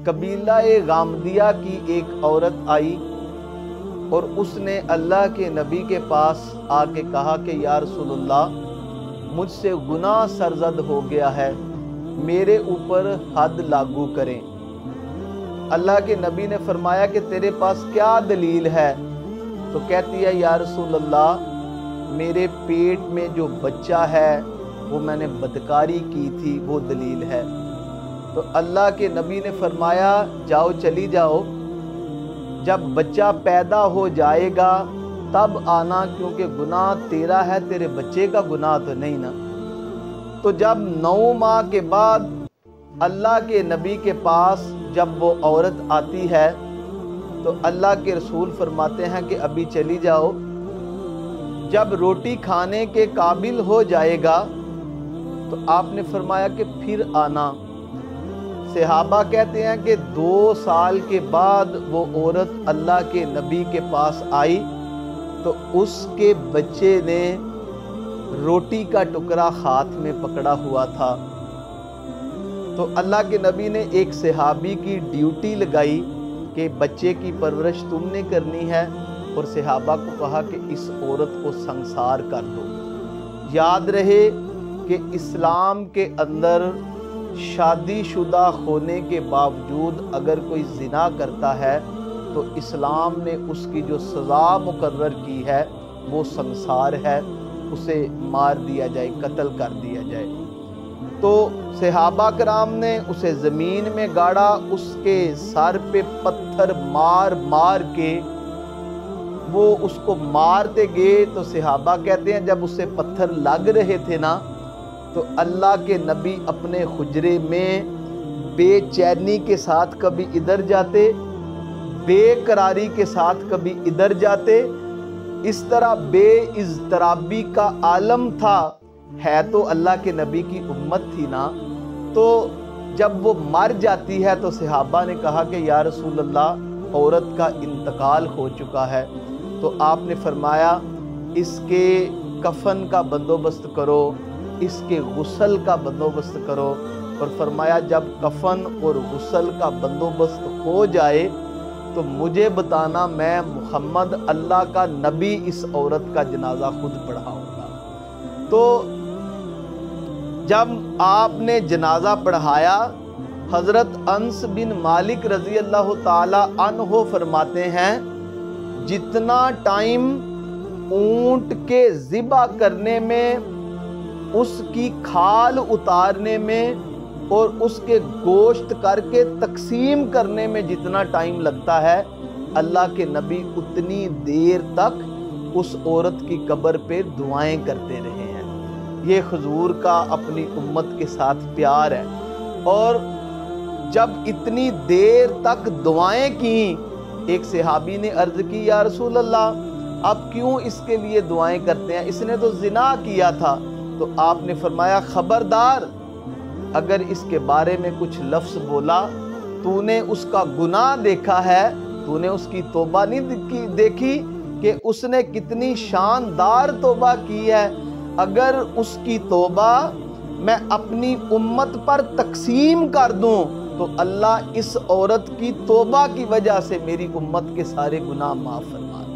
قبیلہ غامدیہ کی ایک عورت آئی اور اس نے اللہ کے نبی کے پاس آ کے کہا کہ یا رسول اللہ مجھ سے گناہ سرزد ہو گیا ہے، میرے اوپر حد لاگو کریں۔ اللہ کے نبی نے فرمایا کہ تیرے پاس کیا دلیل ہے؟ تو کہتی ہے یا رسول اللہ میرے پیٹ میں جو بچہ ہے وہ میں نے بدکاری کی تھی، وہ دلیل ہے۔ تو اللہ کے نبی نے فرمایا جاؤ چلی جاؤ، جب بچہ پیدا ہو جائے گا تب آنا، کیونکہ گناہ تیرا ہے، تیرے بچے کا گناہ تو نہیں نا۔ تو جب 9 ماہ کے بعد اللہ کے نبی کے پاس جب وہ عورت آتی ہے تو اللہ کے رسول فرماتے ہیں کہ ابھی چلی جاؤ، جب روٹی کھانے کے قابل ہو جائے گا تو آپ نے فرمایا کہ پھر آنا۔ صحابہ کہتے ہیں کہ 2 سال کے بعد وہ عورت اللہ کے نبی کے پاس آئی تو اس کے بچے نے روٹی کا ٹکڑا ہاتھ میں پکڑا ہوا تھا۔ تو اللہ کے نبی نے ایک صحابی کی ڈیوٹی لگائی کہ بچے کی پرورش تم نے کرنی ہے، اور صحابہ کو کہا کہ اس عورت کو سنسار کر دو۔ یاد رہے کہ اسلام کے اندر شادی شدہ ہونے کے باوجود اگر کوئی زنا کرتا ہے تو اسلام نے اس کی جو سزا مقرر کی ہے وہ سنسار ہے، اسے مار دیا جائے، قتل کر دیا جائے۔ تو صحابہ کرام نے اسے زمین میں گاڑا، اس کے سر پہ پتھر مار مار کے وہ اس کو مارتے گئے۔ تو صحابہ کہتے ہیں جب اسے پتھر لگ رہے تھے نا تو اللہ کے نبی اپنے حجرے میں بے چینی کے ساتھ کبھی ادھر جاتے، بے قراری کے ساتھ کبھی ادھر جاتے، اس طرح بے اضطرابی کا عالم تھا۔ ہے تو اللہ کے نبی کی امت تھی نا، تو جب وہ مر جاتی ہے تو صحابہ نے کہا کہ یا رسول اللہ عورت کا انتقال ہو چکا ہے۔ تو آپ نے فرمایا اس کے کفن کا بندوبست کرو، اس کے غسل کا بندوبست کرو، اور فرمایا جب کفن اور غسل کا بندوبست ہو جائے تو مجھے بتانا، میں محمد اللہ کا نبی اس عورت کا جنازہ خود پڑھاؤں گا۔ تو جب آپ نے جنازہ پڑھایا، حضرت انس بن مالک رضی اللہ تعالی عنہ فرماتے ہیں جتنا ٹائم اونٹ کے ذبح کرنے میں، اس کی کھال اتارنے میں اور اس کے گوشت کر کے تقسیم کرنے میں جتنا ٹائم لگتا ہے، اللہ کے نبی اتنی دیر تک اس عورت کی قبر پہ دعائیں کرتے رہے ہیں۔ یہ حضور کا اپنی امت کے ساتھ پیار ہے۔ اور جب اتنی دیر تک دعائیں کی، ایک صحابی نے عرض کی یا رسول اللہ اب کیوں اس کے لیے دعائیں کرتے ہیں، اس نے تو زنا کیا تھا۔ تو آپ نے فرمایا خبردار، اگر اس کے بارے میں کچھ لفظ بولا، تو نے اس کا گناہ دیکھا ہے، تو نے اس کی توبہ نہیں دیکھی کہ اس نے کتنی شاندار توبہ کی ہے۔ اگر اس کی توبہ میں اپنی امت پر تقسیم کر دوں تو اللہ اس عورت کی توبہ کی وجہ سے میری امت کے سارے گناہ معاف فرما دے۔